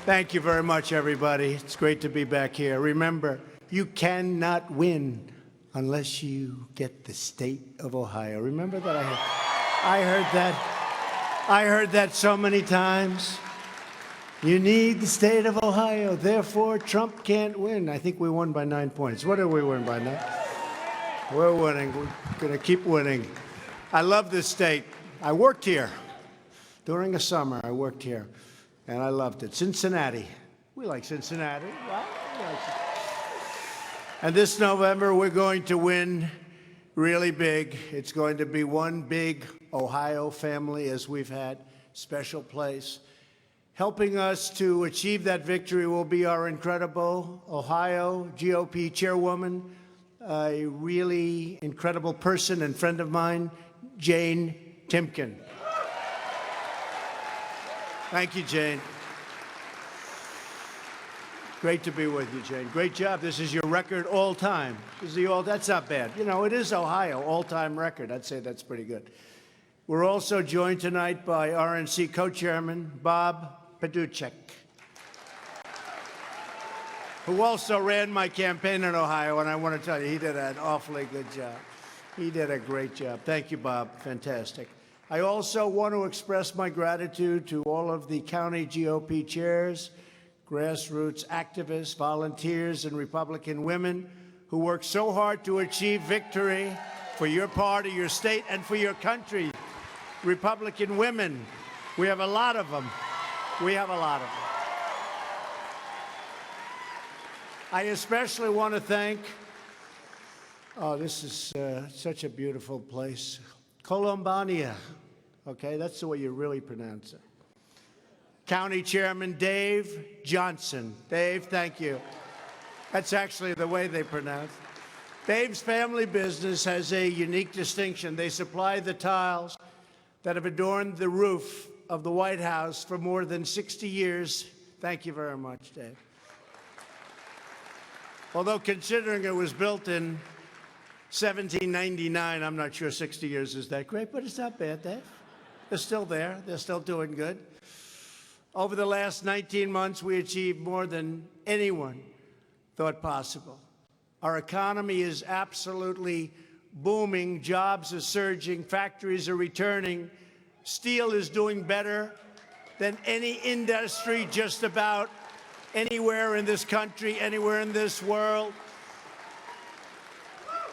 Thank you very much, everybody. It's great to be back here. Remember, you cannot win unless you get the state of Ohio. Remember that? I heard that so many times. You need the state of Ohio. Therefore, Trump can't win. I think we won by 9 points. What did we win by now? We're winning. We're going to keep winning. I love this state. I worked here. During the summer, I worked here, and I loved it. Cincinnati. We like Cincinnati, right? And this November, we're going to win really big. It's going to be one big Ohio family, as we've had, special place. Helping us to achieve that victory will be our incredible Ohio GOP chairwoman, a really incredible person and friend of mine, Jane Timken. Thank you, Jane. Great to be with you, Jane. Great job. This is your record all-time. That's not bad. You know, it is Ohio, all-time record. I'd say that's pretty good. We're also joined tonight by RNC co-chairman Bob Paduchek, who also ran my campaign in Ohio, and I want to tell you, he did an awfully good job. He did a great job. Thank you, Bob. Fantastic. I also want to express my gratitude to all of the county GOP chairs, grassroots activists, volunteers, and Republican women who work so hard to achieve victory for your party, your state, and for your country. Republican women, we have a lot of them. We have a lot of them. I especially want to thank, this is such a beautiful place, Columbania. Okay, that's the way you really pronounce it. County Chairman Dave Johnson. Dave, thank you. That's actually the way they pronounce it. Dave's family business has a unique distinction. They supply the tiles that have adorned the roof of the White House for more than 60 years. Thank you very much, Dave. Although considering it was built in 1799, I'm not sure 60 years is that great, but it's not bad, Dave. They're still there. They're still doing good. Over the last 19 months, we achieved more than anyone thought possible. Our economy is absolutely booming. Jobs are surging. Factories are returning. Steel is doing better than any industry just about anywhere in this country, anywhere in this world.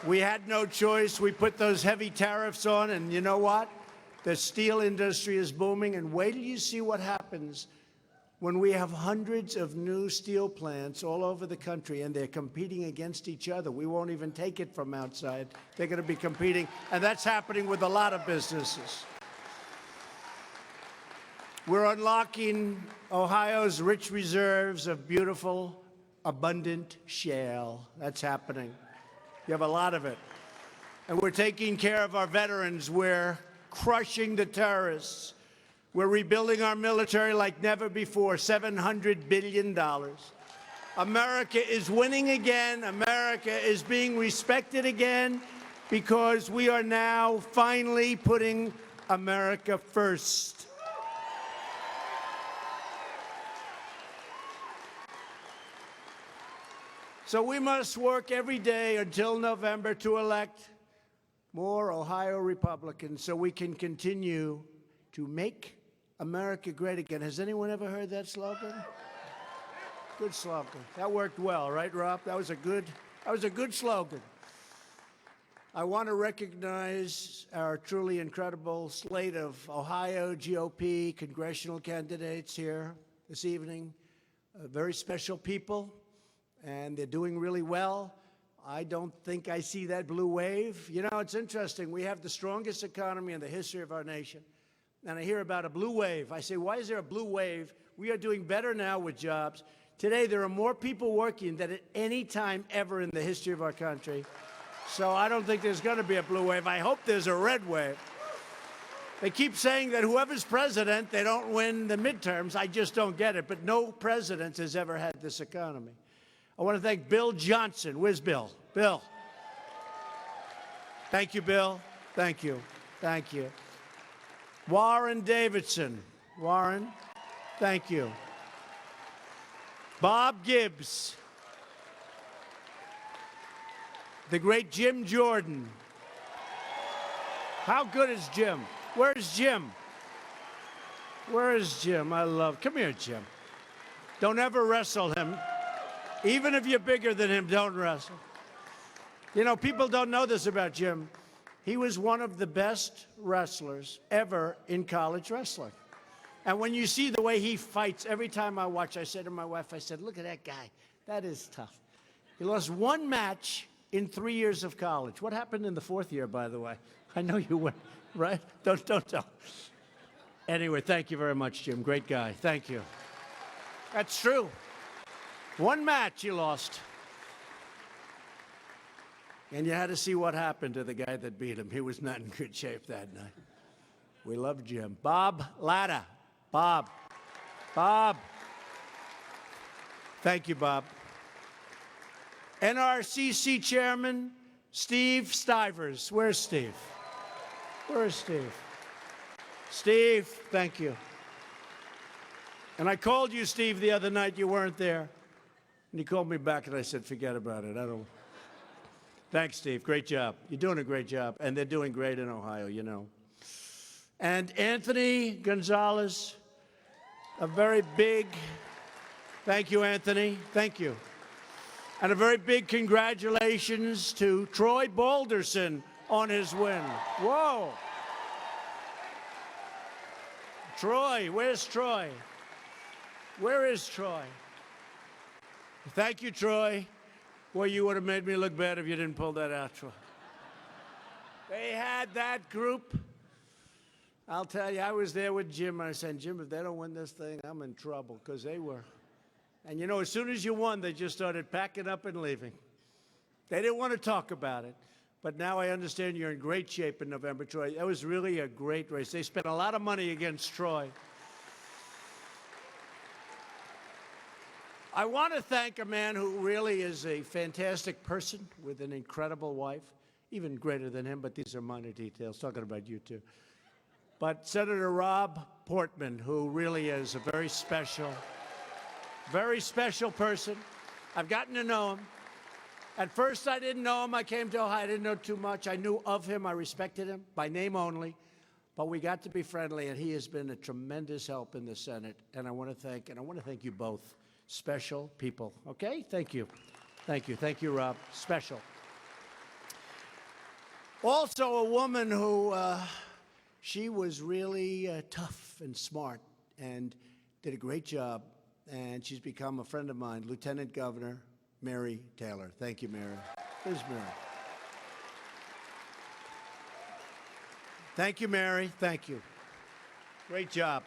We had no choice. We put those heavy tariffs on, and you know what? The steel industry is booming, and wait till you see what happens when we have hundreds of new steel plants all over the country, and they're competing against each other. We won't even take it from outside. They're going to be competing, and that's happening with a lot of businesses. We're unlocking Ohio's rich reserves of beautiful, abundant shale. That's happening. You have a lot of it. And we're taking care of our veterans. We're crushing the terrorists. We're rebuilding our military like never before, $700 billion. America is winning again. America is being respected again because we are now finally putting America first. So we must work every day until November to elect more Ohio Republicans so we can continue to make America great again. Has anyone ever heard that slogan? Good slogan. That worked well, right, Rob? That was a good slogan. I want to recognize our truly incredible slate of Ohio GOP congressional candidates here this evening. Very special people, and they're doing really well. I don't think I see that blue wave. You know, it's interesting. We have the strongest economy in the history of our nation. And I hear about a blue wave. I say, why is there a blue wave? We are doing better now with jobs. Today, there are more people working than at any time ever in the history of our country. So I don't think there's going to be a blue wave. I hope there's a red wave. They keep saying that whoever's president, they don't win the midterms. I just don't get it. But no president has ever had this economy. I want to thank Bill Johnson. Where's Bill? Bill. Thank you, Bill. Thank you. Thank you. Warren Davidson. Warren, thank you. Bob Gibbs, the great Jim Jordan. How good is Jim? Where's Jim? Where is Jim? I love. Come here, Jim. Don't ever wrestle him. Even if you're bigger than him, don't wrestle. You know, people don't know this about Jim. He was one of the best wrestlers ever in college wrestling. And when you see the way he fights, every time I watch, I said to my wife, I said, look at that guy. That is tough. He lost one match in 3 years of college. What happened in the fourth year, by the way? I know you went, right? Don't tell. Anyway, thank you very much, Jim. Great guy. Thank you. That's true. One match he lost. And you had to see what happened to the guy that beat him. He was not in good shape that night. We love Jim. Bob Latta. Bob. Thank you, Bob. NRCC Chairman Steve Stivers. Where's Steve? Where's Steve? Steve, thank you. And I called you, Steve, the other night. You weren't there. And he called me back, and I said, forget about it. I don't. Thanks, Steve. Great job. You're doing a great job. And they're doing great in Ohio, you know. And Anthony Gonzalez, a very big, thank you, Anthony. Thank you. And a very big congratulations to Troy Balderson on his win. Whoa. Troy, where's Troy? Where is Troy? Thank you, Troy. Well, you would have made me look bad if you didn't pull that out, Troy. They had that group. I'll tell you, I was there with Jim, and I said, Jim, if they don't win this thing, I'm in trouble, because they were. And, you know, as soon as you won, they just started packing up and leaving. They didn't want to talk about it. But now I understand you're in great shape in November, Troy. That was really a great race. They spent a lot of money against Troy. I want to thank a man who really is a fantastic person with an incredible wife, even greater than him, but these are minor details, talking about you two. But Senator Rob Portman, who really is a very special person. I've gotten to know him. At first, I didn't know him. I came to Ohio. I didn't know too much. I knew of him. I respected him by name only. But we got to be friendly, and he has been a tremendous help in the Senate. And I want to thank you both. Special people. Okay? Thank you. Thank you. Thank you, Rob. Special. Also, a woman who, she was really tough and smart and did a great job. And she's become a friend of mine, Lieutenant Governor Mary Taylor. Thank you, Mary. Where's Mary? Thank you, Mary. Thank you. Great job.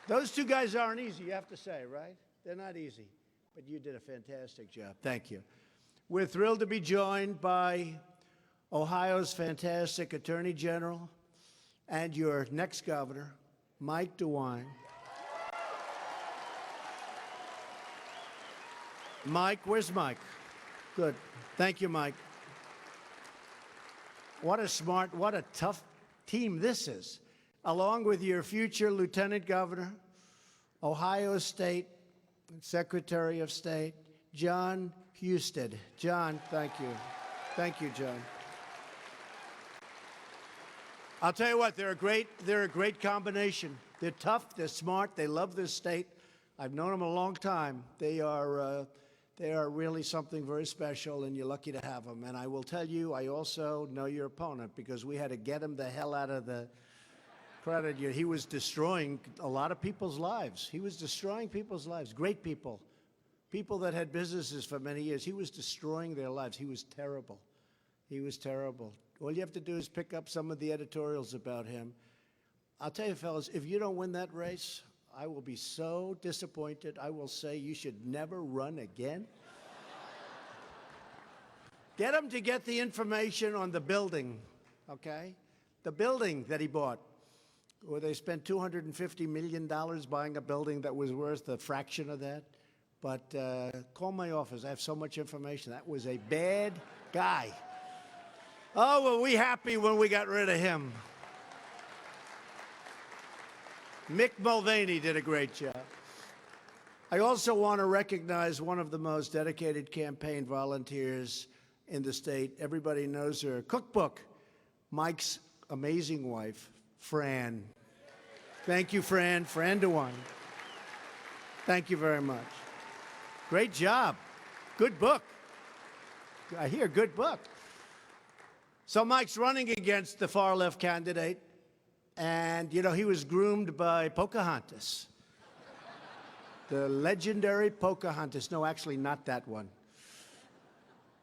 Those two guys aren't easy, you have to say, right? They're not easy, but you did a fantastic job. Thank you. We're thrilled to be joined by Ohio's fantastic Attorney General and your next governor, Mike DeWine. Mike, where's Mike? Good. Thank you, Mike. What a tough team this is. Along with your future Lieutenant Governor, Ohio State Secretary of State, John Husted. John, thank you. Thank you, John. I'll tell you what, they're a great combination. They're tough, they're smart, they love this state. I've known them a long time. They are really something very special, and you're lucky to have them. And I will tell you, I also know your opponent, because we had to get him the hell out of the credit. He was destroying a lot of people's lives. He was destroying people's lives, great people, people that had businesses for many years. He was destroying their lives. He was terrible. He was terrible. All you have to do is pick up some of the editorials about him. I'll tell you, fellas, if you don't win that race, I will be so disappointed. I will say you should never run again. Get him to get the information on the building, okay? The building that he bought, where they spent $250 million buying a building that was worth a fraction of that. But call my office. I have so much information. That was a bad guy. Oh, were we happy when we got rid of him? Mick Mulvaney did a great job. I also want to recognize one of the most dedicated campaign volunteers in the state. Everybody knows her. Cookbook, Mike's amazing wife, Fran. Thank you, Fran. Fran DeWine. Thank you very much. Great job. Good book. I hear good book. So Mike's running against the far-left candidate, and, you know, he was groomed by Pocahontas. The legendary Pocahontas. No, actually, not that one.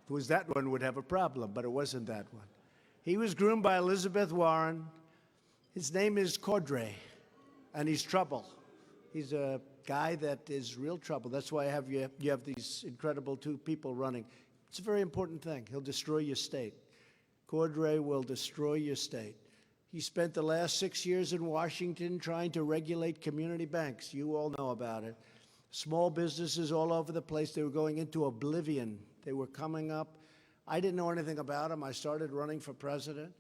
If it was that one, would have a problem, but it wasn't that one. He was groomed by Elizabeth Warren. His name is Cordray, and he's trouble. He's a guy that is real trouble. That's why you have these incredible two people running. It's a very important thing. He'll destroy your state. Cordray will destroy your state. He spent the last 6 years in Washington trying to regulate community banks. You all know about it. Small businesses all over the place, they were going into oblivion. They were coming up. I didn't know anything about him. I started running for president.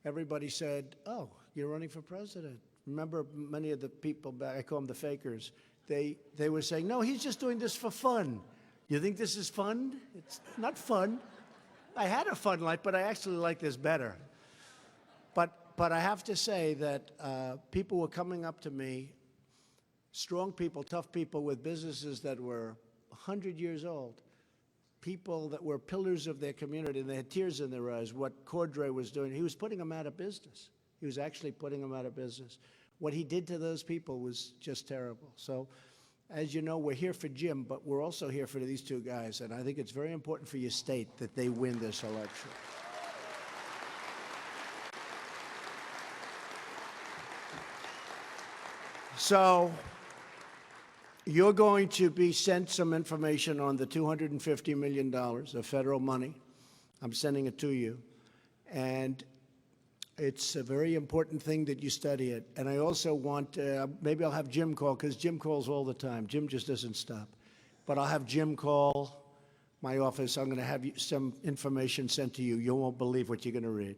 Everybody said, oh, you're running for president. Remember, many of the people back, I call them the fakers, they were saying, no, he's just doing this for fun. You think this is fun? It's not fun. I had a fun life, but I actually like this better. But I have to say that people were coming up to me, strong people, tough people with businesses that were 100 years old, people that were pillars of their community, and they had tears in their eyes. What Cordray was doing, he was putting them out of business. He was actually putting them out of business. What he did to those people was just terrible. So, as you know, we're here for Jim, but we're also here for these two guys, and I think it's very important for your state that they win this election. So, you're going to be sent some information on the $250 million of federal money. I'm sending it to you. And it's a very important thing that you study it. And I also want, maybe I'll have Jim call, because Jim calls all the time. Jim just doesn't stop. But I'll have Jim call my office. I'm going to have some information sent to you. You won't believe what you're going to read.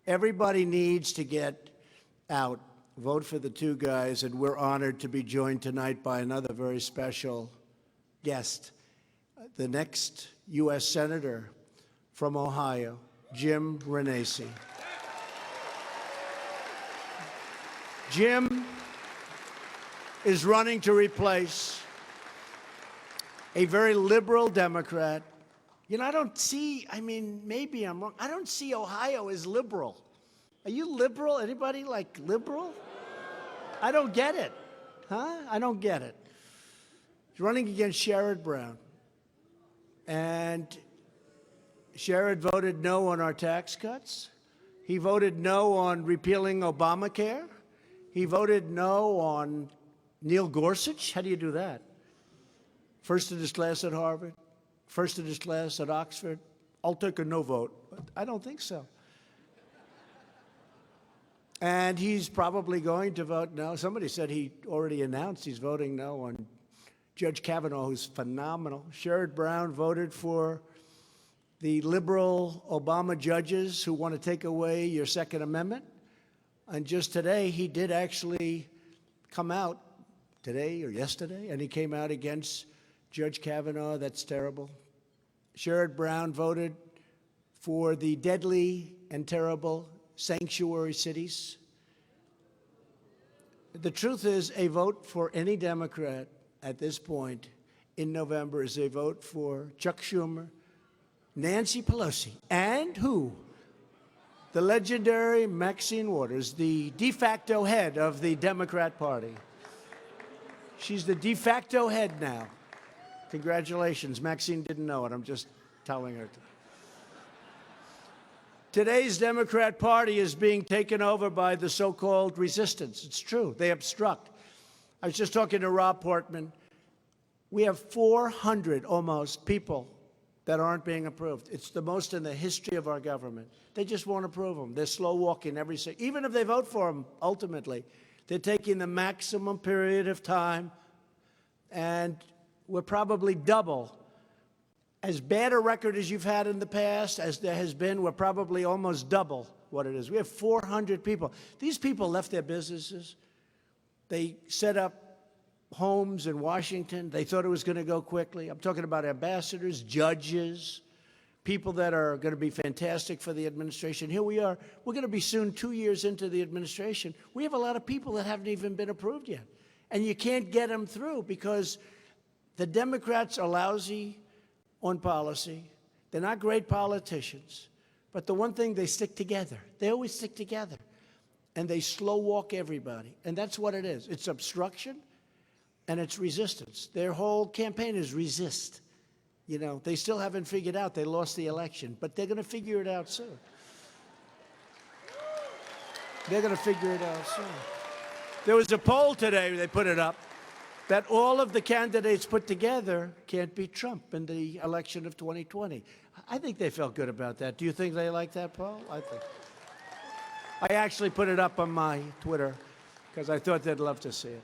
Everybody needs to get out. Vote for the two guys, and we're honored to be joined tonight by another very special guest, the next U.S. Senator from Ohio, Jim Renacci. Jim is running to replace a very liberal Democrat. You know, I don't see, I mean, maybe I'm wrong. I don't see Ohio as liberal. Are you liberal? Anybody like liberal? I don't get it. Huh? I don't get it. He's running against Sherrod Brown. And Sherrod voted no on our tax cuts. He voted no on repealing Obamacare. He voted no on Neil Gorsuch. How do you do that? First in his class at Harvard, first in his class at Oxford. I'll take a no vote. But I don't think so. And he's probably going to vote no. Somebody said he already announced he's voting no on Judge Kavanaugh, who's phenomenal. Sherrod Brown voted for the liberal Obama judges who want to take away your Second Amendment. And just today, he did actually come out, today or yesterday, and he came out against Judge Kavanaugh. That's terrible. Sherrod Brown voted for the deadly and terrible sanctuary cities. The truth is, a vote for any Democrat at this point in November is a vote for Chuck Schumer, Nancy Pelosi, and who? The legendary Maxine Waters, the de facto head of the Democrat Party. She's the de facto head now. Congratulations. Maxine didn't know it. I'm just telling her. Today's Democrat Party is being taken over by the so-called resistance. It's true. They obstruct. I was just talking to Rob Portman. We have 400 almost people that aren't being approved. It's the most in the history of our government. They just won't approve them. They're slow walking every single, even if they vote for them, ultimately, they're taking the maximum period of time, and we're probably double. As bad a record as you've had in the past, as there has been, we're probably almost double what it is. We have 400 people. These people left their businesses. They set up homes in Washington. They thought it was going to go quickly. I'm talking about ambassadors, judges, people that are going to be fantastic for the administration. Here we are. We're going to be soon 2 years into the administration. We have a lot of people that haven't even been approved yet. And you can't get them through because the Democrats are lousy on policy. They're not great politicians. But the one thing, they stick together. They always stick together. And they slow walk everybody. And that's what it is. It's obstruction and it's resistance. Their whole campaign is resist. You know, they still haven't figured out they lost the election, but they're going to figure it out soon. They're going to figure it out soon. There was a poll today, they put it up, that all of the candidates put together can't beat Trump in the election of 2020. I think they felt good about that. Do you think they like that poll? I think. I actually put it up on my Twitter because I thought they'd love to see it.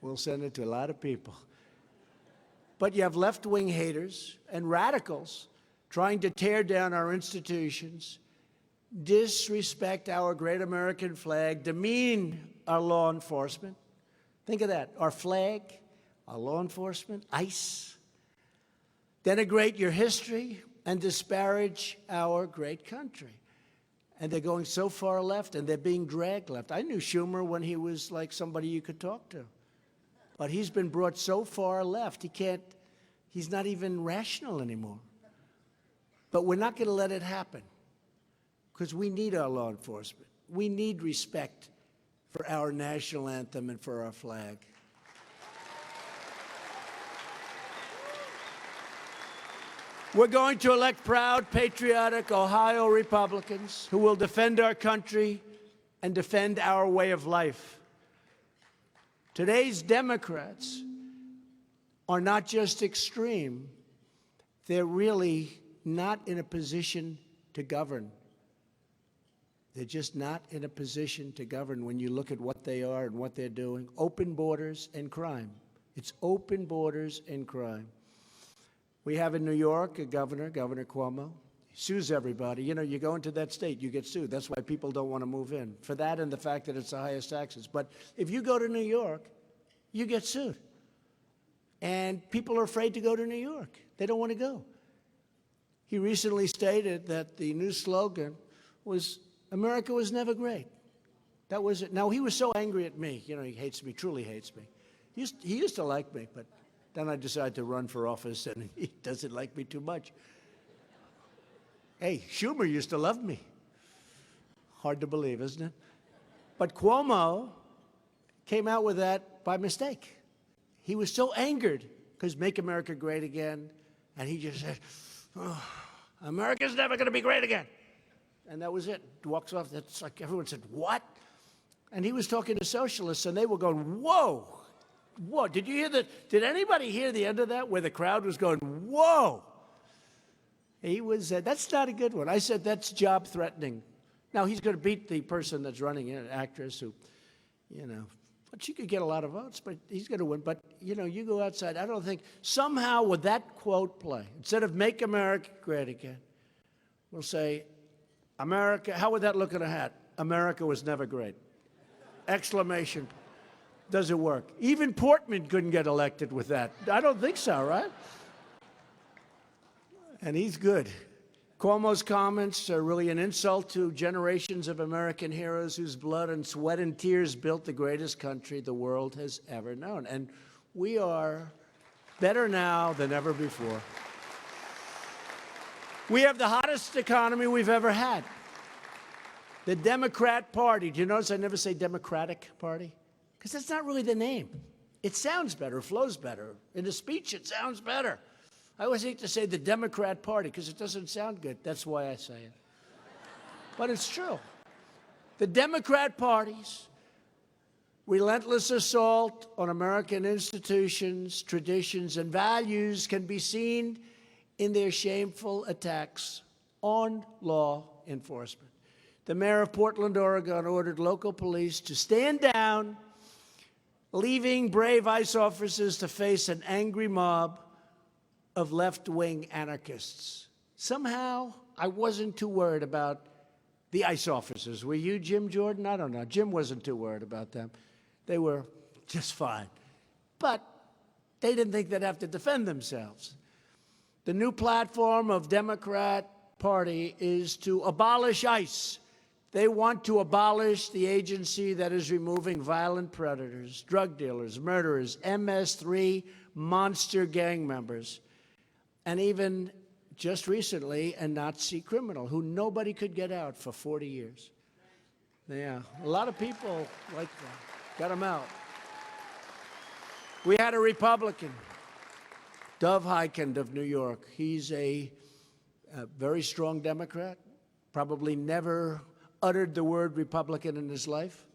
We'll send it to a lot of people. But you have left-wing haters and radicals trying to tear down our institutions, disrespect our great American flag, demean our law enforcement. Think of that, our flag, our law enforcement, ICE. Denigrate your history and disparage our great country. And they're going so far left, and they're being dragged left. I knew Schumer when he was like somebody you could talk to. But he's been brought so far left, he's not even rational anymore. But we're not going to let it happen because we need our law enforcement. We need respect for our national anthem and for our flag. We're going to elect proud, patriotic Ohio Republicans who will defend our country and defend our way of life. Today's Democrats are not just extreme, they're really not in a position to govern. They're just not in a position to govern when you look at what they are and what they're doing. Open borders and crime. It's open borders and crime. We have in New York a governor, Governor Cuomo. He sues everybody. You know, you go into that state, you get sued. That's why people don't want to move in, for that and the fact that it's the highest taxes. But if you go to New York, you get sued. And people are afraid to go to New York. They don't want to go. He recently stated that the new slogan was, America was never great. That was it. Now, he was so angry at me. You know, he hates me, truly hates me. He used to like me, but then I decided to run for office, and he doesn't like me too much. Hey, Schumer used to love me. Hard to believe, isn't it? But Cuomo came out with that by mistake. He was so angered because Make America Great Again, and he just said, oh, America's never going to be great again. And that was it. Walks off. That's like everyone said, what? And he was talking to socialists, and they were going, whoa, whoa. Did you hear that? Did anybody hear the end of that where the crowd was going, whoa? He was, that's not a good one. I said, that's job threatening. Now, he's going to beat the person that's running it, an actress who, you know, but she could get a lot of votes, but he's going to win. But, you know, you go outside. I don't think somehow would that quote play? Instead of Make America Great Again, we'll say, America, how would that look in a hat? America was never great. Exclamation. Does it work? Even Portman couldn't get elected with that. I don't think so, right? And he's good. Cuomo's comments are really an insult to generations of American heroes whose blood and sweat and tears built the greatest country the world has ever known. And we are better now than ever before. We have the hottest economy we've ever had. The Democrat Party. Do you notice I never say Democratic Party? Because that's not really the name. It sounds better, flows better. In a speech, it sounds better. I always hate to say the Democrat Party because it doesn't sound good. That's why I say it. But it's true. The Democrat Party's relentless assault on American institutions, traditions, and values can be seen in their shameful attacks on law enforcement. The mayor of Portland, Oregon, ordered local police to stand down, leaving brave ICE officers to face an angry mob of left-wing anarchists. Somehow, I wasn't too worried about the ICE officers. Were you, Jim Jordan? I don't know. Jim wasn't too worried about them. They were just fine. But they didn't think they'd have to defend themselves. The new platform of Democrat Party is to abolish ICE. They want to abolish the agency that is removing violent predators, drug dealers, murderers, MS-3 monster gang members, and even just recently a Nazi criminal who nobody could get out for 40 years. Yeah, a lot of people like that. Got him out. We had a Republican, Dov Hikind of New York. He's a very strong Democrat, probably never uttered the word Republican in his life.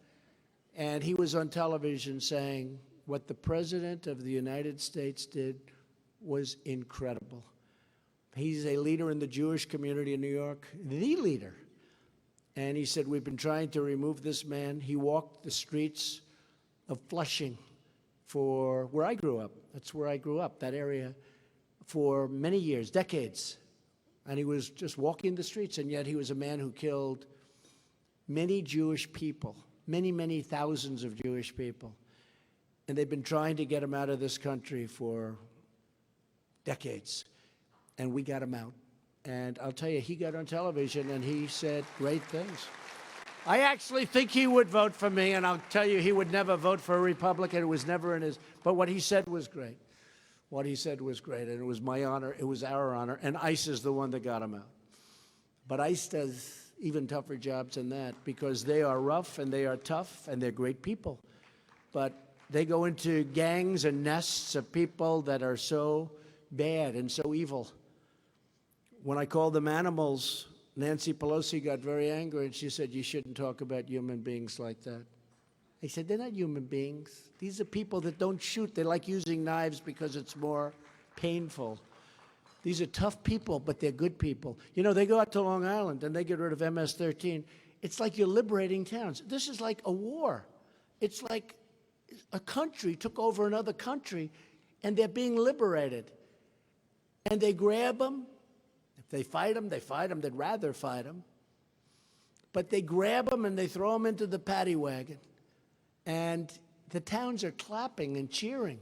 And he was on television saying what the President of the United States did was incredible. He's a leader in the Jewish community in New York, the leader. And he said, we've been trying to remove this man. He walked the streets of Flushing for where I grew up. That's where I grew up, that area, for many years, decades. And he was just walking the streets, and yet he was a man who killed many Jewish people, many, many thousands of Jewish people. And they've been trying to get him out of this country for decades. And we got him out. And I'll tell you, he got on television and he said great things. I actually think he would vote for me, and I'll tell you, he would never vote for a Republican. It was never in his, but what he said was great. What he said was great, and it was my honor, it was our honor, and ICE is the one that got him out. But ICE does even tougher jobs than that because they are rough and they are tough and they're great people. But they go into gangs and nests of people that are so bad and so evil. When I called them animals, Nancy Pelosi got very angry and she said, you shouldn't talk about human beings like that. I said, they're not human beings. These are people that don't shoot. They like using knives because it's more painful. These are tough people, but they're good people. You know, they go out to Long Island and they get rid of MS-13. It's like you're liberating towns. This is like a war. It's like a country took over another country and they're being liberated. And they grab them. If they fight them, they fight them. They'd rather fight them. But they grab them and they throw them into the paddy wagon. And the towns are clapping and cheering.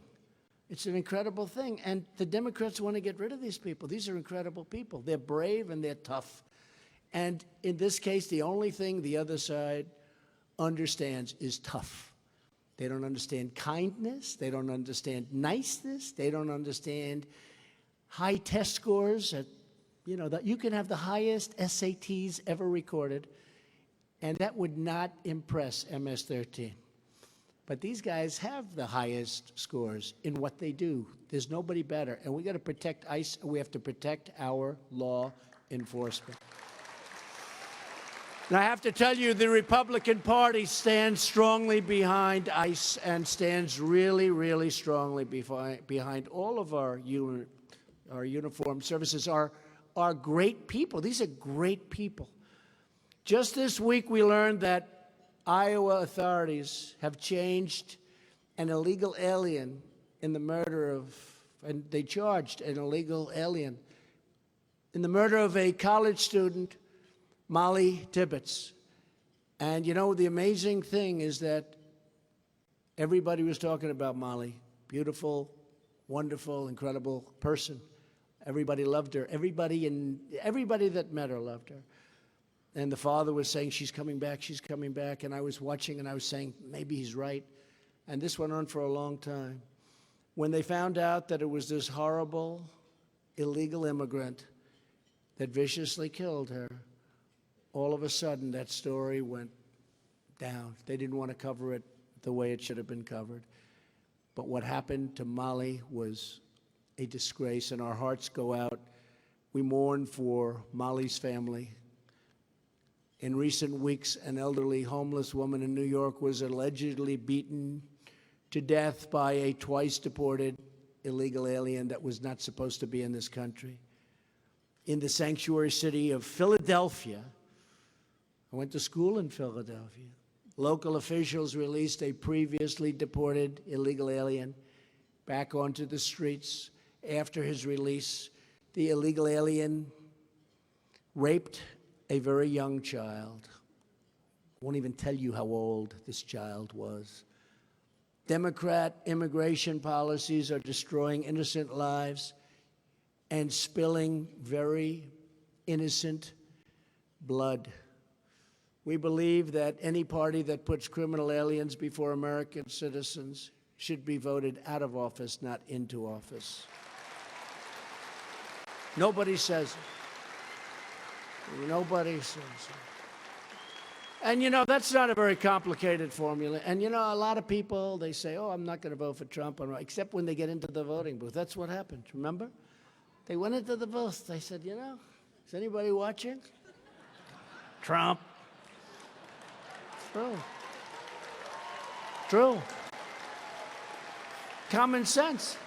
It's an incredible thing. And the Democrats want to get rid of these people. These are incredible people. They're brave and they're tough. And in this case, the only thing the other side understands is tough. They don't understand kindness. They don't understand niceness. They don't understand high test scores. You know, that you can have the highest SATs ever recorded, and that would not impress MS-13. But these guys have the highest scores in what they do. There's nobody better. And we got to protect ICE, and we have to protect our law enforcement. And I have to tell you, the Republican Party stands strongly behind ICE and stands really, really strongly behind all of our uniformed services, are great people. These are great people. Just this week, we learned that Iowa authorities have changed an illegal alien in the murder of, and they charged an illegal alien in the murder of a college student, Molly Tibbetts. And you know, the amazing thing is that everybody was talking about Molly. Beautiful, wonderful, incredible person. Everybody loved her. Everybody that met her loved her. And the father was saying, she's coming back, she's coming back. And I was watching and I was saying, maybe he's right. And this went on for a long time. When they found out that it was this horrible, illegal immigrant that viciously killed her, all of a sudden that story went down. They didn't want to cover it the way it should have been covered. But what happened to Molly was a disgrace, and our hearts go out. We mourn for Molly's family. In recent weeks, an elderly homeless woman in New York was allegedly beaten to death by a twice-deported illegal alien that was not supposed to be in this country. In the sanctuary city of Philadelphia, I went to school in Philadelphia. Local officials released a previously deported illegal alien back onto the streets. After his release, the illegal alien raped a very young child. I won't even tell you how old this child was. Democrat immigration policies are destroying innocent lives and spilling very innocent blood. We believe that any party that puts criminal aliens before American citizens should be voted out of office, not into office. Nobody says it. Nobody says it. And, you know, that's not a very complicated formula. And, you know, a lot of people, they say, oh, I'm not going to vote for Trump, except when they get into the voting booth. That's what happened, remember? They went into the booth. They said, you know, is anybody watching? Trump. True. True. Common sense.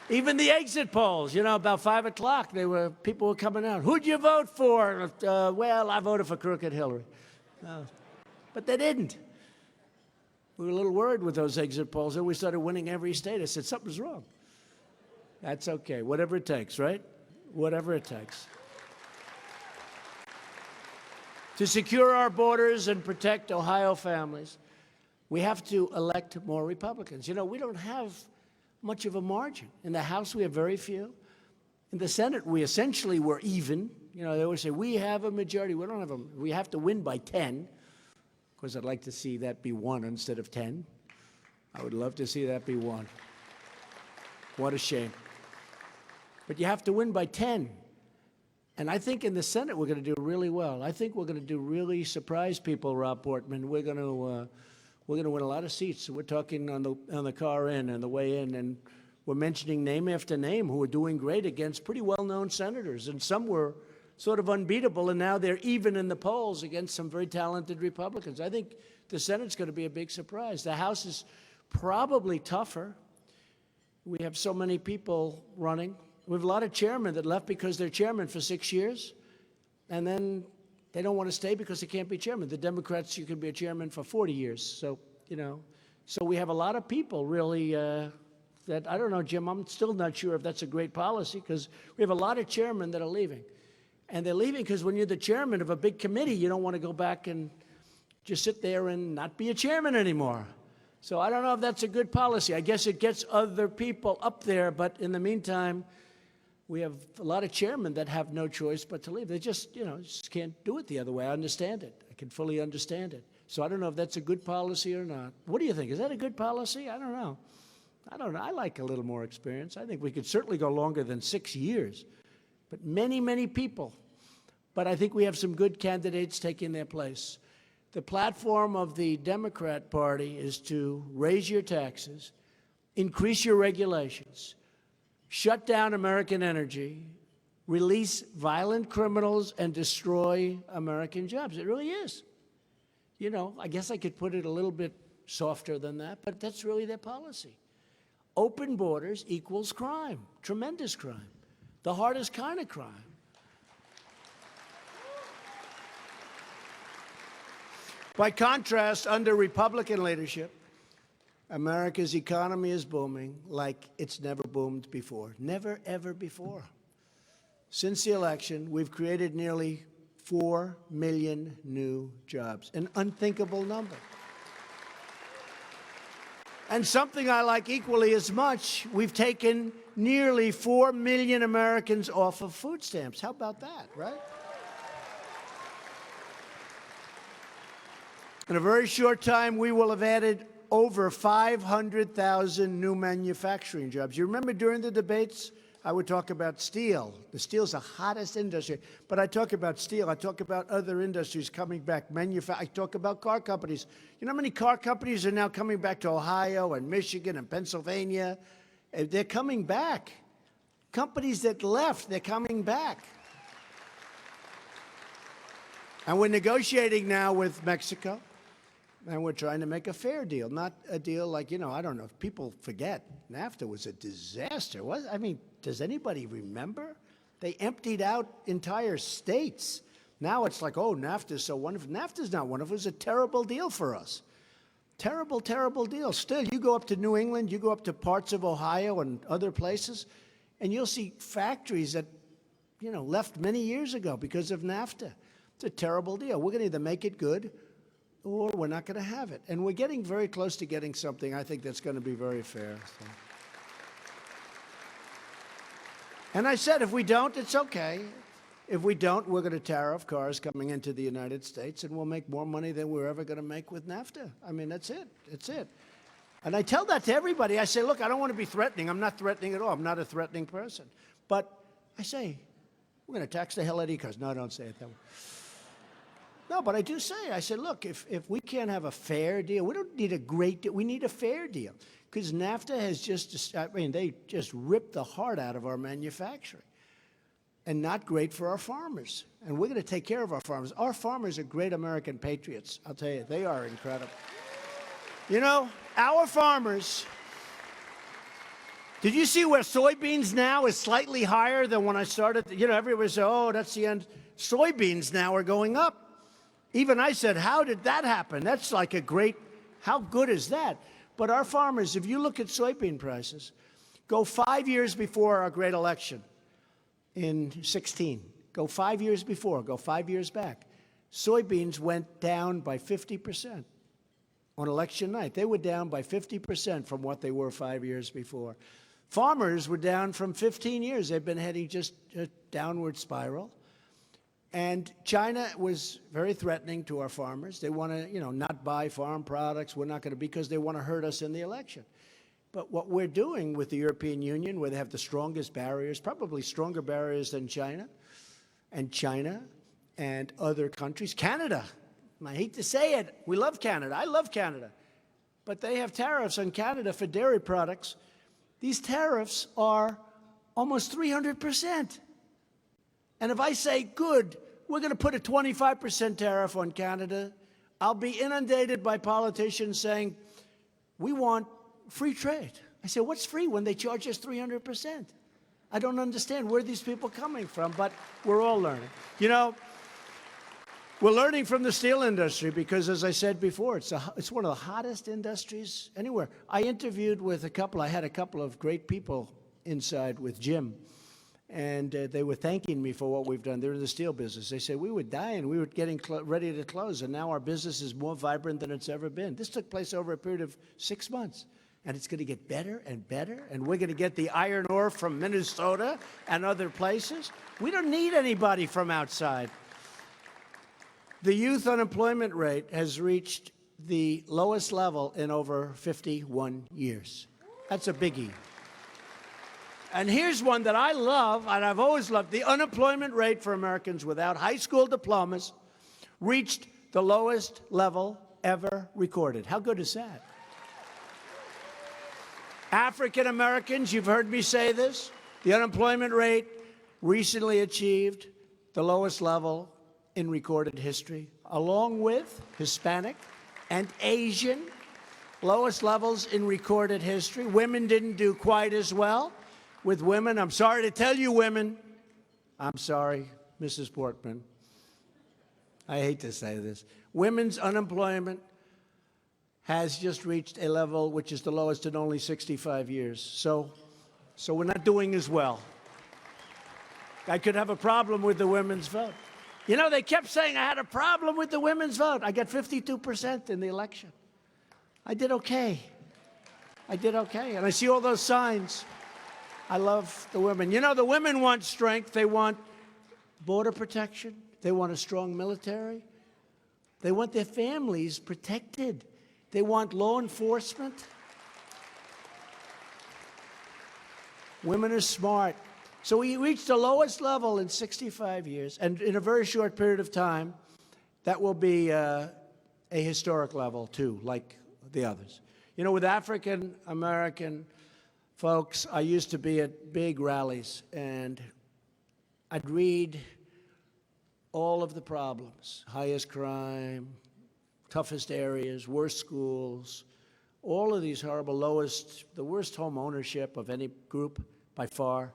Even the exit polls, you know, about 5 o'clock, people were coming out. Who'd you vote for? Well, I voted for crooked Hillary. But they didn't. We were a little worried with those exit polls. Then we started winning every state. I said, something's wrong. That's okay. Whatever it takes, right? Whatever it takes. To secure our borders and protect Ohio families, we have to elect more Republicans. You know, we don't have much of a margin. In the House, we have very few. In the Senate, we essentially were even. You know, they always say, we have a majority. We don't have we have to win by 10. Of course, I'd like to see that be 1 instead of 10. I would love to see that be 1. What a shame. But you have to win by 10. And I think in the Senate, we're going to do really well. I think we're going to do really surprise people, Rob Portman. We're going to win a lot of seats. We're talking on the car in and the way in, and we're mentioning name after name who are doing great against pretty well-known senators. And some were sort of unbeatable, and now they're even in the polls against some very talented Republicans. I think the Senate's going to be a big surprise. The House is probably tougher. We have so many people running. We have a lot of chairmen that left because they're chairman for 6 years, and then they don't want to stay because they can't be chairman. The Democrats, you can be a chairman for 40 years. So, you know, so we have a lot of people really that, I don't know, Jim, I'm still not sure if that's a great policy, because we have a lot of chairmen that are leaving. And they're leaving because when you're the chairman of a big committee, you don't want to go back and just sit there and not be a chairman anymore. So I don't know if that's a good policy. I guess it gets other people up there, but in the meantime, we have a lot of chairmen that have no choice but to leave. They just, you know, just can't do it the other way. I understand it. I can fully understand it. So I don't know if that's a good policy or not. What do you think? Is that a good policy? I don't know. I don't know. I like a little more experience. I think we could certainly go longer than 6 years. But many, many people. But I think we have some good candidates taking their place. The platform of the Democrat Party is to raise your taxes, increase your regulations, shut down American energy, release violent criminals, and destroy American jobs. It really is. You know, I guess I could put it a little bit softer than that, but that's really their policy. Open borders equals crime, tremendous crime, the hardest kind of crime. By contrast, under Republican leadership, America's economy is booming like it's never boomed before. Never, ever before. Since the election, we've created nearly 4 million new jobs, an unthinkable number. And something I like equally as much, we've taken nearly 4 million Americans off of food stamps. How about that, right? In a very short time, we will have added over 500,000 new manufacturing jobs. You remember during the debates, I would talk about steel. The steel's the hottest industry. But I talk about steel. I talk about other industries coming back. I talk about car companies. You know how many car companies are now coming back to Ohio and Michigan and Pennsylvania? They're coming back. Companies that left, they're coming back. And we're negotiating now with Mexico. And we're trying to make a fair deal, not a deal like, you know, I don't know if people forget, NAFTA was a disaster. I mean, does anybody remember? They emptied out entire states. Now it's like, oh, NAFTA's so wonderful. NAFTA's not wonderful. It was a terrible deal for us. Terrible, terrible deal. Still, you go up to New England, you go up to parts of Ohio and other places, and you'll see factories that, you know, left many years ago because of NAFTA. It's a terrible deal. We're going to either make it good or we're not going to have it. And we're getting very close to getting something, I think, that's going to be very fair. So. And I said, if we don't, it's okay. If we don't, we're going to tariff cars coming into the United States, and we'll make more money than we're ever going to make with NAFTA. I mean, that's it. It's it. And I tell that to everybody. I say, look, I don't want to be threatening. I'm not threatening at all. I'm not a threatening person. But I say, we're going to tax the hell out of your cars. No, I don't say it that way. No, but I do say, I said, look, if we can't have a fair deal, we don't need a great deal. We need a fair deal. Because NAFTA has just, I mean, they just ripped the heart out of our manufacturing. And not great for our farmers. And we're going to take care of our farmers. Our farmers are great American patriots. I'll tell you, they are incredible. You know, our farmers, did you see where soybeans now is slightly higher than when I started? You know, everybody said, oh, that's the end. Soybeans now are going up. Even I said, how did that happen? That's like a great, how good is that? But our farmers, if you look at soybean prices, go 5 years before our great election in 16. Go 5 years before, go 5 years back. Soybeans went down by 50% on election night. They were down by 50% from what they were 5 years before. Farmers were down from 15 years. They've been heading just a downward spiral. And China was very threatening to our farmers. They want to, you know, not buy farm products. We're not going to, because they want to hurt us in the election. But what we're doing with the European Union, where they have the strongest barriers, probably stronger barriers than China and other countries. Canada, I hate to say it, we love Canada. I love Canada. But they have tariffs on Canada for dairy products. These tariffs are almost 300%. And if I say, good, we're going to put a 25% tariff on Canada, I'll be inundated by politicians saying, we want free trade. I say, what's free when they charge us 300%? I don't understand where these people are coming from, but we're all learning. You know, we're learning from the steel industry because, as I said before, it's one of the hottest industries anywhere. I interviewed with I had a couple of great people inside with Jim. And they were thanking me for what we've done. They're in the steel business. They said, we were dying. We were getting ready to close, and now our business is more vibrant than it's ever been. This took place over a period of 6 months, and it's going to get better and better, and we're going to get the iron ore from Minnesota and other places. We don't need anybody from outside. The youth unemployment rate has reached the lowest level in over 51 years. That's a biggie. And here's one that I love, and I've always loved. The unemployment rate for Americans without high school diplomas reached the lowest level ever recorded. How good is that? African Americans, you've heard me say this, the unemployment rate recently achieved the lowest level in recorded history, along with Hispanic and Asian, lowest levels in recorded history. Women didn't do quite as well. With women, I'm sorry to tell you women, I'm sorry, Mrs. Portman, I hate to say this, women's unemployment has just reached a level which is the lowest in only 65 years. So we're not doing as well. I could have a problem with the women's vote. You know, they kept saying I had a problem with the women's vote. I got 52% in the election. I did okay. I did okay. And I see all those signs. I love the women. You know, the women want strength. They want border protection. They want a strong military. They want their families protected. They want law enforcement. Women are smart. So we reached the lowest level in 65 years. And in a very short period of time, that will be a historic level, too, like the others. You know, with African American folks, I used to be at big rallies, and I'd read all of the problems, highest crime, toughest areas, worst schools, all of these horrible, the worst home ownership of any group by far.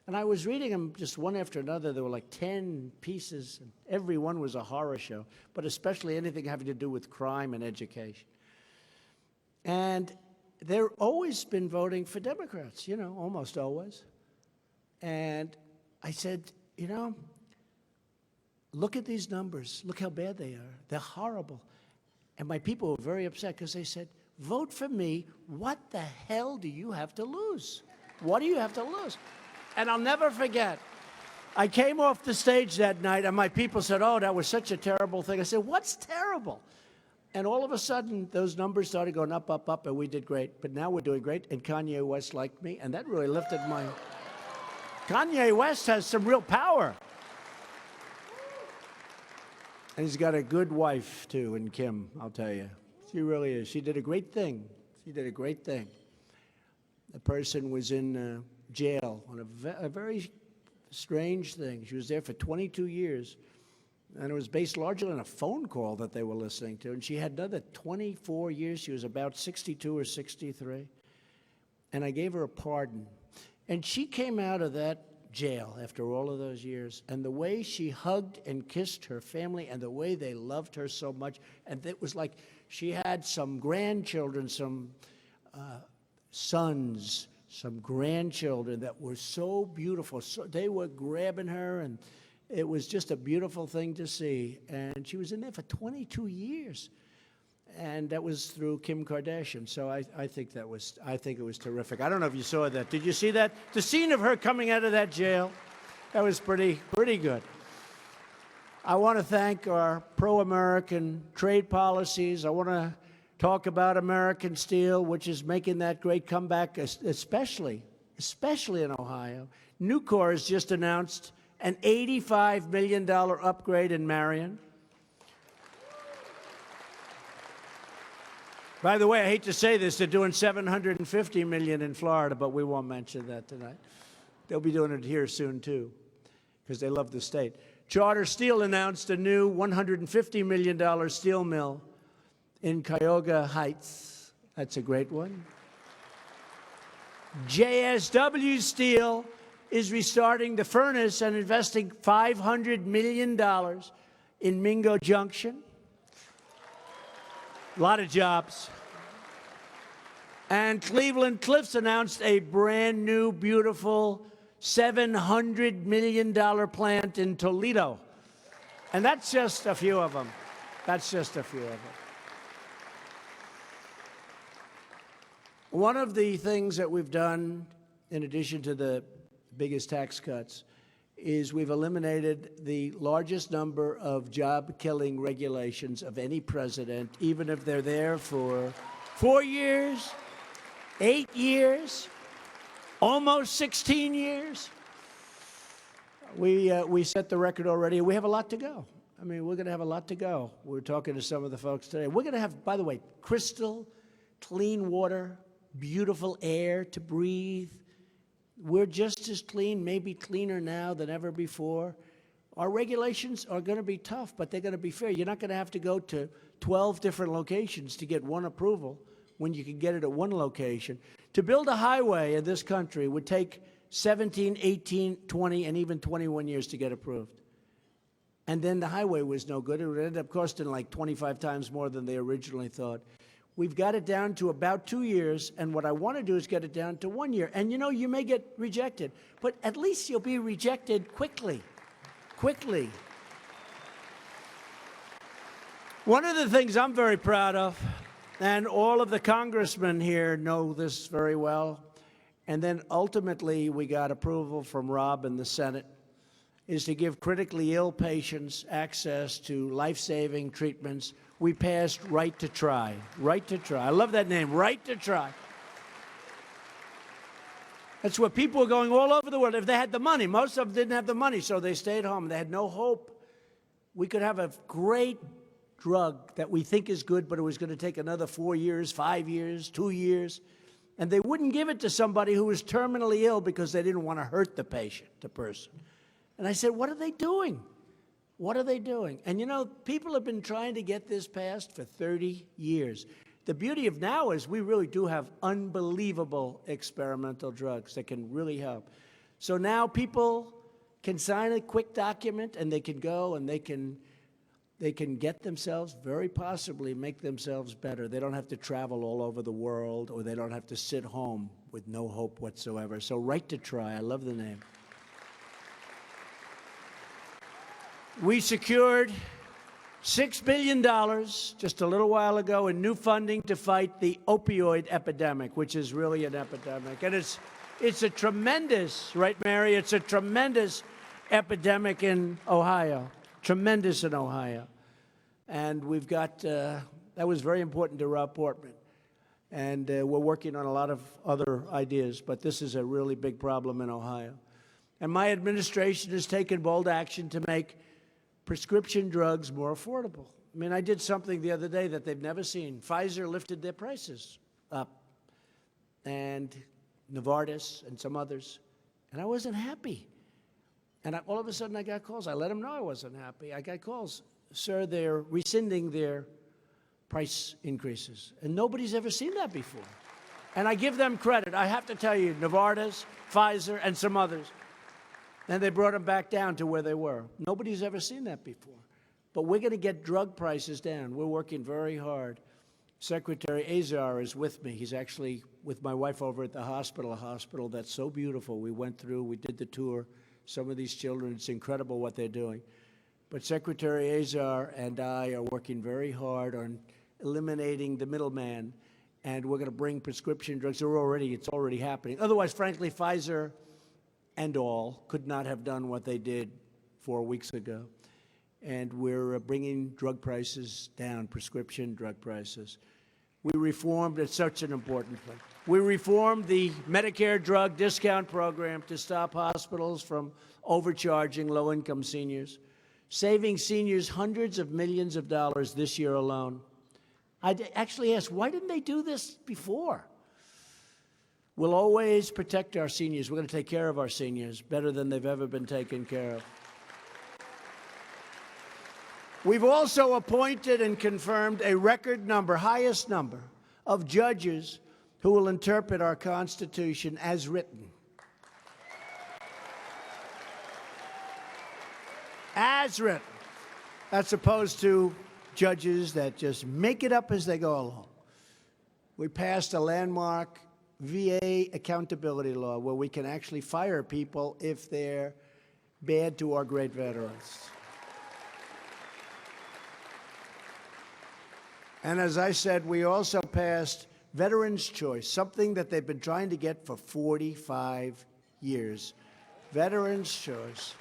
And I was reading them just one after another. There were like 10 pieces, and every one was a horror show, but especially anything having to do with crime and education. And they've always been voting for Democrats, you know, almost always. And I said, you know, look at these numbers. Look how bad they are. They're horrible. And my people were very upset because they said, vote for me. What the hell do you have to lose? What do you have to lose? And I'll never forget, I came off the stage that night, and my people said, oh, that was such a terrible thing. I said, what's terrible? And all of a sudden, those numbers started going up, up, up, and we did great. But now we're doing great, and Kanye West liked me, and that really lifted my... Kanye West has some real power. And he's got a good wife, too, in Kim, I'll tell you. She really is. She did a great thing. She did a great thing. The person was in jail on a very strange thing. She was there for 22 years, and it was based largely on a phone call that they were listening to. And she had another 24 years. She was about 62 or 63. And I gave her a pardon. And she came out of that jail after all of those years, and the way she hugged and kissed her family and the way they loved her so much, and it was like she had some grandchildren, some sons, some grandchildren that were so beautiful. So they were grabbing her, and it was just a beautiful thing to see. And she was in there for 22 years. And that was through Kim Kardashian. So I think it was terrific. I don't know if you saw that. Did you see that? The scene of her coming out of that jail, that was pretty good. I want to thank our pro-American trade policies. I want to talk about American steel, which is making that great comeback, especially in Ohio. Nucor has just announced an $85 million upgrade in Marion. By the way, I hate to say this, they're doing $750 million in Florida, but we won't mention that tonight. They'll be doing it here soon, too, because they love the state. Charter Steel announced a new $150 million steel mill in Cuyahoga Heights. That's a great one. JSW Steel is restarting the furnace and investing $500 million in Mingo Junction. A lot of jobs. And Cleveland Cliffs announced a brand new, beautiful $700 million plant in Toledo. And that's just a few of them. That's just a few of them. One of the things that we've done, in addition to the biggest tax cuts, is we've eliminated the largest number of job-killing regulations of any president, even if they're there for 4 years, 8 years, almost 16 years. We set the record already. We have a lot to go. I mean, we're going to have a lot to go. We're talking to some of the folks today. We're going to have, by the way, crystal clean water, beautiful air to breathe. We're just as clean, maybe cleaner now than ever before. Our regulations are going to be tough, but they're going to be fair. You're not going to have to go to 12 different locations to get one approval when you can get it at one location. To build a highway in this country would take 17, 18, 20, and even 21 years to get approved. And then the highway was no good. It would end up costing like 25 times more than they originally thought. We've got it down to about 2 years, and what I want to do is get it down to 1 year. And, you know, you may get rejected, but at least you'll be rejected quickly. Quickly. One of the things I'm very proud of, and all of the congressmen here know this very well, and then ultimately we got approval from Rob in the Senate, is to give critically ill patients access to life-saving treatments. We passed Right to Try. Right to Try. I love that name, Right to Try. That's where people were going all over the world if they had the money. Most of them didn't have the money, so they stayed home. They had no hope. We could have a great drug that we think is good, but it was going to take another 4 years, 5 years, 2 years. And they wouldn't give it to somebody who was terminally ill because they didn't want to hurt the patient, the person. And I said, what are they doing? What are they doing? And, you know, people have been trying to get this passed for 30 years. The beauty of now is we really do have unbelievable experimental drugs that can really help. So now people can sign a quick document, and they can go and they can get themselves, very possibly make themselves better. They don't have to travel all over the world, or they don't have to sit home with no hope whatsoever. So Right to Try, I love the name. We secured $6 billion just a little while ago in new funding to fight the opioid epidemic, which is really an epidemic. And it's a tremendous, right, Mary? It's a tremendous epidemic in Ohio, tremendous in Ohio. And we've got, that was very important to Rob Portman. And we're working on a lot of other ideas, but this is a really big problem in Ohio. And my administration has taken bold action to make prescription drugs more affordable. I mean, I did something the other day that they've never seen. Pfizer lifted their prices up, and Novartis and some others, and I wasn't happy. And all of a sudden I got calls. I let them know I wasn't happy. I got calls. Sir, they're rescinding their price increases. And nobody's ever seen that before. And I give them credit. I have to tell you, Novartis, Pfizer, and some others. And they brought them back down to where they were. Nobody's ever seen that before. But we're going to get drug prices down. We're working very hard. Secretary Azar is with me. He's actually with my wife over at the hospital, a hospital that's so beautiful. We went through, we did the tour. Some of these children, it's incredible what they're doing. But Secretary Azar and I are working very hard on eliminating the middleman, and we're going to bring prescription drugs. It's already happening. Otherwise, frankly, Pfizer and all could not have done what they did 4 weeks ago. And we're bringing drug prices down, prescription drug prices. We reformed, it's such an important thing. We reformed the Medicare drug discount program to stop hospitals from overcharging low-income seniors, saving seniors hundreds of millions of dollars this year alone. I'd actually ask, why didn't they do this before? We'll always protect our seniors. We're going to take care of our seniors better than they've ever been taken care of. We've also appointed and confirmed a record number, highest number, of judges who will interpret our Constitution as written. As written, as opposed to judges that just make it up as they go along. We passed a landmark VA accountability law where we can actually fire people if they're bad to our great veterans. And as I said, we also passed Veterans' Choice, something that they've been trying to get for 45 years. Veterans' Choice.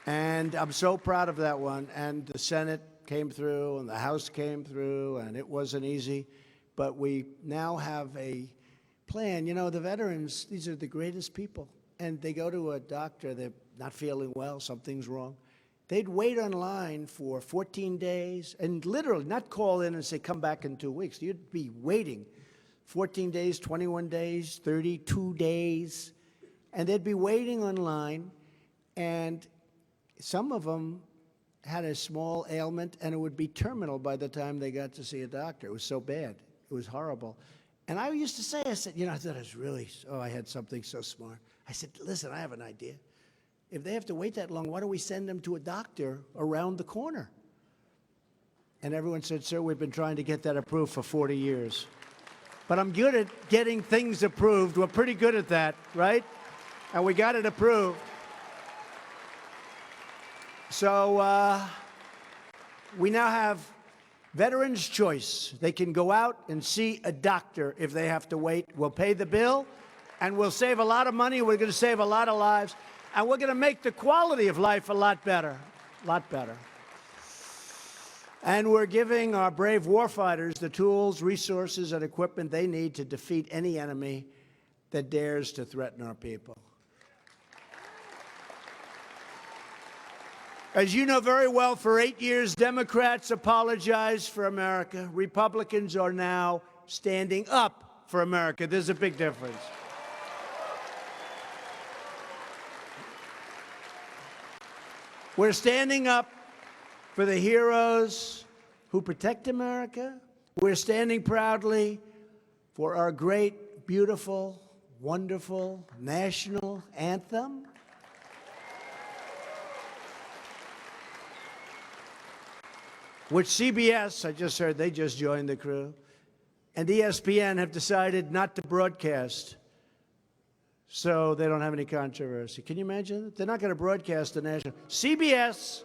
And I'm so proud of that one. And the Senate came through, and the House came through, and it wasn't easy. But we now have a plan. You know, the veterans, these are the greatest people. And they go to a doctor, they're not feeling well, something's wrong. They'd wait online for 14 days and literally not call in and say, come back in 2 weeks. You'd be waiting 14 days, 21 days, 32 days. And they'd be waiting online. And some of them had a small ailment, and it would be terminal by the time they got to see a doctor. It was so bad. It was horrible. And I used to say, I said, you know, I thought I was really, I had something so smart. I said, listen, I have an idea. If they have to wait that long, why don't we send them to a doctor around the corner? And everyone said, sir, we've been trying to get that approved for 40 years. But I'm good at getting things approved. We're pretty good at that, right? And we got it approved. So we now have Veterans' Choice. They can go out and see a doctor if they have to wait. We'll pay the bill, and we'll save a lot of money. We're going to save a lot of lives. And we're going to make the quality of life a lot better, And we're giving our brave warfighters the tools, resources, and equipment they need to defeat any enemy that dares to threaten our people. As you know very well, for 8 years, Democrats apologized for America. Republicans are now standing up for America. There's a big difference. We're standing up for the heroes who protect America. We're standing proudly for our great, beautiful, wonderful national anthem. Which CBS, I just heard, they just joined the crew, and ESPN have decided not to broadcast, so they don't have any controversy. Can you imagine? They're not going to broadcast the national. CBS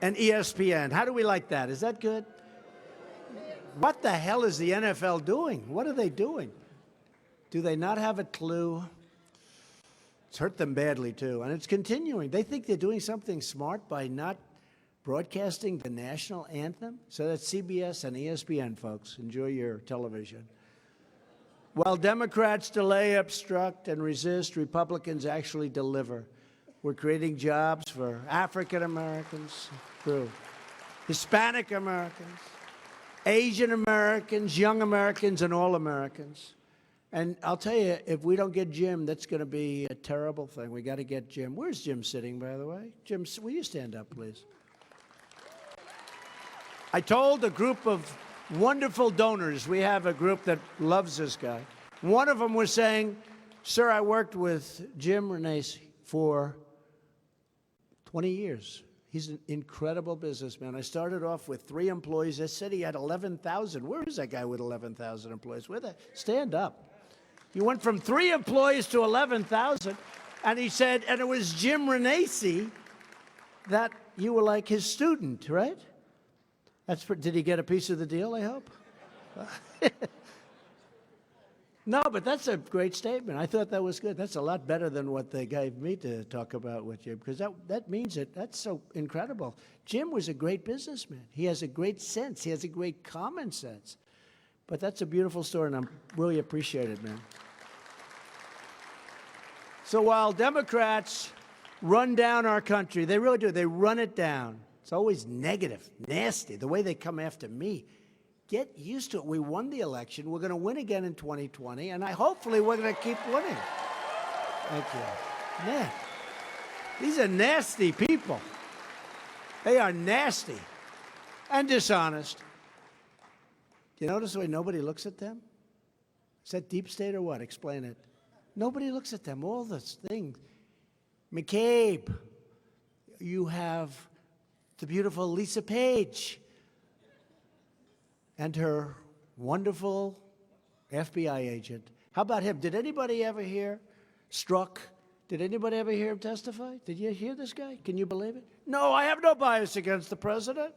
and ESPN. How do we like that? Is that good? What the hell is the NFL doing? What are they doing? Do they not have a clue? It's hurt them badly, too, and it's continuing. They think they're doing something smart by not broadcasting the national anthem. So that's CBS and ESPN, folks. Enjoy your television. While Democrats delay, obstruct, and resist, Republicans actually deliver. We're creating jobs for African Americans, for Hispanic Americans, Asian Americans, young Americans, and all Americans. And I'll tell you, if we don't get Jim, that's going to be a terrible thing. We got to get Jim. Where's Jim sitting, by the way? Jim, will you stand up, please? I told a group of wonderful donors, we have a group that loves this guy. One of them was saying, sir, I worked with Jim Renacci for 20 years. He's an incredible businessman. I started off with 3 employees. They said he had 11,000. Where is that guy with 11,000 employees? Where the? Stand up. You went from 3 employees to 11,000. And he said, and it was Jim Renacci that you were like his student, right? Did he get a piece of the deal, I hope? No, but that's a great statement. I thought that was good. That's a lot better than what they gave me to talk about with Jim, because that means it. That's so incredible. Jim was a great businessman. He has a great sense. He has a great common sense. But that's a beautiful story, and I really appreciate it, man. So while Democrats run down our country, they really do. They run it down. It's always negative, nasty, the way they come after me. Get used to it. We won the election. We're going to win again in 2020, and hopefully we're going to keep winning. Thank you. Man, these are nasty people. They are nasty and dishonest. Do you notice the way nobody looks at them? Is that deep state or what? Explain it. Nobody looks at them. All this thing. McCabe, you have the beautiful Lisa Page and her wonderful FBI agent. How about him? Did anybody ever hear Strzok? Did anybody ever hear him testify? Did you hear this guy? Can you believe it? No, I have no bias against the president.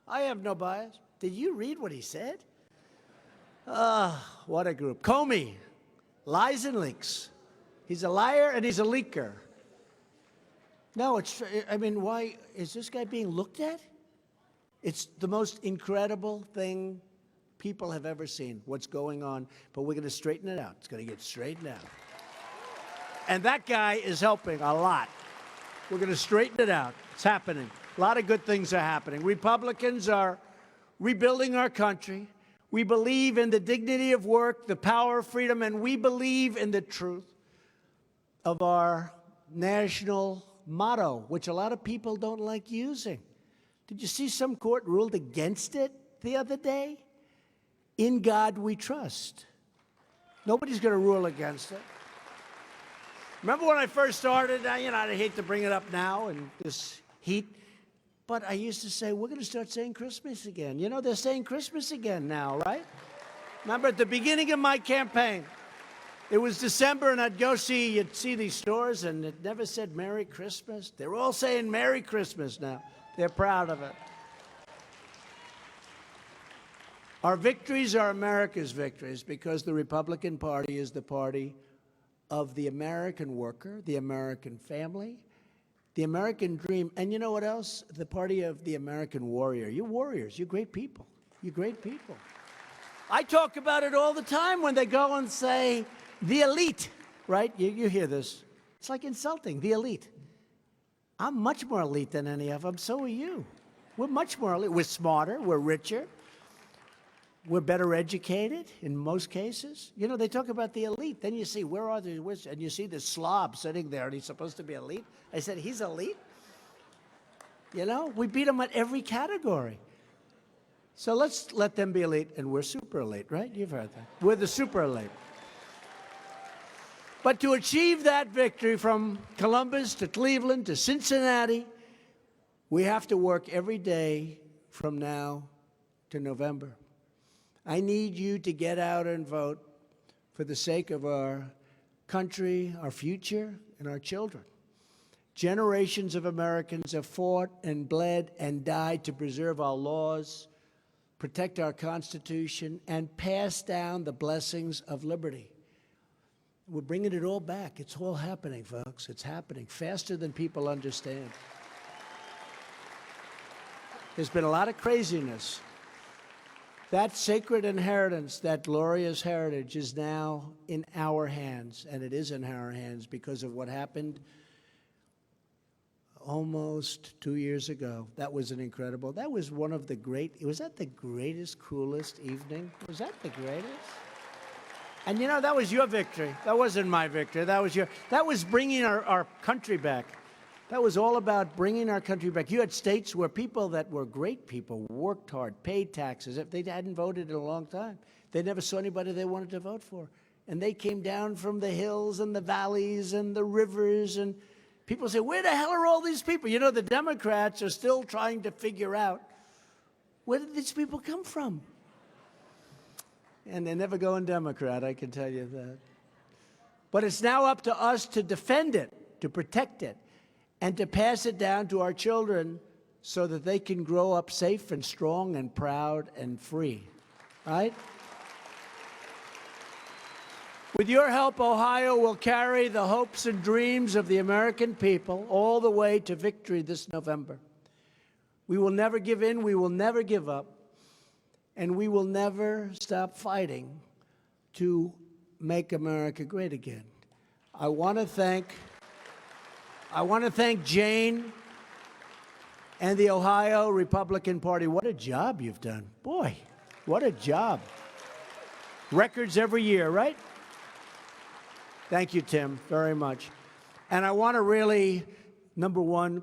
I have no bias. Did you read what he said? What a group. Comey, lies and leaks. He's a liar and he's a leaker. No, why is this guy being looked at? It's the most incredible thing people have ever seen, what's going on. But we're going to straighten it out. It's going to get straightened out. And that guy is helping a lot. We're going to straighten it out. It's happening. A lot of good things are happening. Republicans are rebuilding our country. We believe in the dignity of work, the power of freedom, and we believe in the truth of our national motto, which a lot of people don't like using. Did you see some court ruled against it the other day? In God we trust. Nobody's going to rule against it. Remember when I first started, I hate to bring it up now in this heat, but I used to say, we're going to start saying Christmas again. They're saying Christmas again now, right? Remember at the beginning of my campaign, it was December, and you'd see these stores, and it never said Merry Christmas. They're all saying Merry Christmas now. They're proud of it. Our victories are America's victories because the Republican Party is the party of the American worker, the American family, the American dream, and you know what else? The party of the American warrior. You're warriors. You're great people. You're great people. I talk about it all the time when they go and say, the elite, right? You hear this. It's like insulting, the elite. I'm much more elite than any of them. So are you. We're much more elite. We're smarter. We're richer. We're better educated in most cases. They talk about the elite. Then you see, where are they? And you see the slob sitting there, and he's supposed to be elite. I said, he's elite? We beat him at every category. So let's let them be elite, and we're super elite, right? You've heard that. We're the super elite. But to achieve that victory from Columbus to Cleveland to Cincinnati, we have to work every day from now to November. I need you to get out and vote for the sake of our country, our future, and our children. Generations of Americans have fought and bled and died to preserve our laws, protect our Constitution, and pass down the blessings of liberty. We're bringing it all back. It's all happening, folks. It's happening faster than people understand. There's been a lot of craziness. That sacred inheritance, that glorious heritage, is now in our hands, and it is in our hands because of what happened almost 2 years ago. That was an incredible, that was one of the great, was that the greatest, coolest evening? Was that the greatest? And you know, that was your victory. That wasn't my victory. That was bringing our country back. That was all about bringing our country back. You had states where people that were great people worked hard, paid taxes. If they hadn't voted in a long time, they never saw anybody they wanted to vote for. And they came down from the hills and the valleys and the rivers, and people say, where the hell are all these people? You know, the Democrats are still trying to figure out, where did these people come from? And they're never going Democrat, I can tell you that. But it's now up to us to defend it, to protect it, and to pass it down to our children so that they can grow up safe and strong and proud and free, right? With your help, Ohio will carry the hopes and dreams of the American people all the way to victory this November. We will never give in, we will never give up, and we will never stop fighting to make America great again. I want to thank Jane and the Ohio Republican Party. What a job you've done. Boy, what a job. Records every year, right? Thank you, Tim, very much. And I want to really, number one,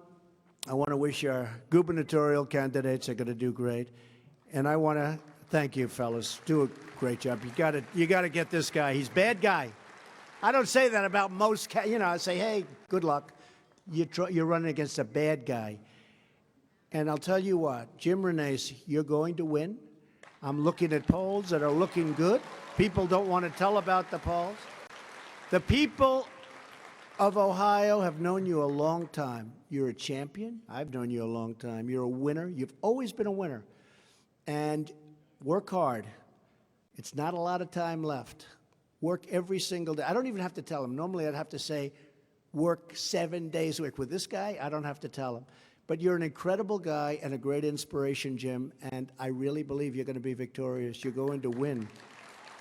I want to wish our gubernatorial candidates are going to do great. And I want to thank you, fellas. Do a great job. You got to get this guy. He's a bad guy. I don't say that about most, I say, hey, good luck. You're running against a bad guy. And I'll tell you what, Jim Renacci, you're going to win. I'm looking at polls that are looking good. People don't want to tell about the polls. The people of Ohio have known you a long time. You're a champion. I've known you a long time. You're a winner. You've always been a winner. And work hard. It's not a lot of time left. Work every single day. I don't even have to tell them. Normally I'd have to say, work 7 days a week. With this guy, I don't have to tell him. But you're an incredible guy and a great inspiration, Jim, and I really believe you're going to be victorious. You're going to win.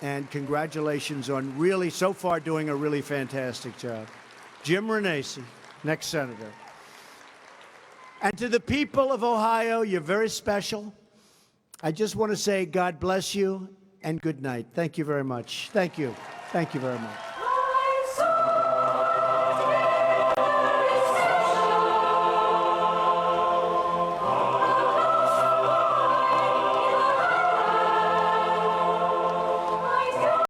And congratulations on really, so far, doing a really fantastic job. Jim Renacci, next senator. And to the people of Ohio, you're very special. I just want to say God bless you and good night. Thank you very much. Thank you. Thank you very much.